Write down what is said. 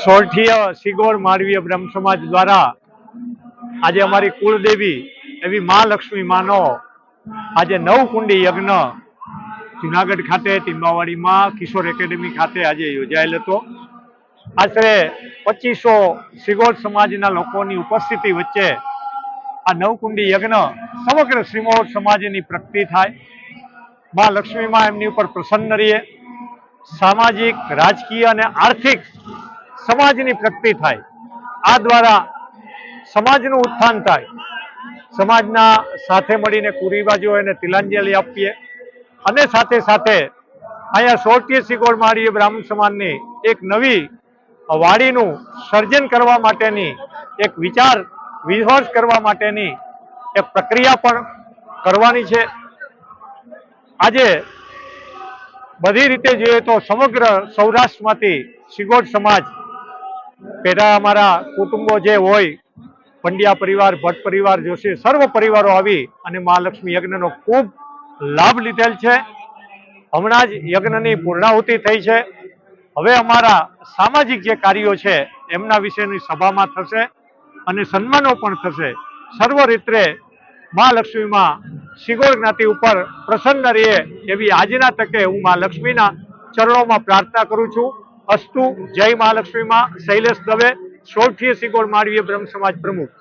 સોરઠીય સિગોર માળવીય બ્રહ્મ સમાજ દ્વારા આજે અમારી કુળદેવી એવી મહાલક્ષ્મી માનો આજે 9 કુંડી યજ્ઞ જુનાગઢ ખાતે ટીંબાવાડીમાં કિશોર એકેડેમી ખાતે આજે યોજાયેલ હતો। આશરે 2500 સિગોર સમાજના લોકોની ઉપસ્થિતિ વચ્ચે આ 9 કુંડી યજ્ઞ સમગ્ર શ્રીમોર સમાજની પ્રગતિ થાય, મા લક્ષ્મીમાં એમની ઉપર પ્રસન્ન રહીએ, સામાજિક, રાજકીય અને આર્થિક સમાજની પ્રગતિ થાય, આ દ્વારા સમાજનું ઉત્થાન થાય, સમાજના સાથે મળીને કુરિવાજો એને તિલાંજલિ આપીએ અને સાથે સાથે અહીંયા સોરઠીય સિગોર માળવીય બ્રાહ્મણ સમાજની એક નવી વાડીનું સર્જન કરવા માટેની એક વિચાર વિમર્શ કરવા માટેની એક પ્રક્રિયા પણ કરવાની છે। આજે બધી રીતે જોઈએ તો સમગ્ર સૌરાષ્ટ્રમાંથી સિગોર સમાજ પેલા અમારા કુટુંબો જે હોય, પંડ્યા પરિવાર, ભટ્ટ પરિવાર, જોશી સર્વ પરિવારો આવી અને મહાલક્ષ્મી યજ્ઞનો ખૂબ લાભ લીધેલ છે। હમણાં જ યજ્ઞની પૂર્ણાહુતિ થઈ છે। હવે અમારા સામાજિક જે કાર્યો છે એમના વિશેની સભામાં થશે અને સન્માનો પણ થશે। સર્વ રીતે મહાલક્ષ્મીમાં સિગોર જ્ઞાતિ ઉપર પ્રસન્ન રહે એવી આજના તકે હું મા લક્ષ્મીના ચરણોમાં પ્રાર્થના કરું છું। અસ્તુ। જય મહાલક્ષ્મીમાં। શૈલેષ દવે, સોરઠીય સિગોર માળવીય બ્રહ્મ સમાજ પ્રમુખ।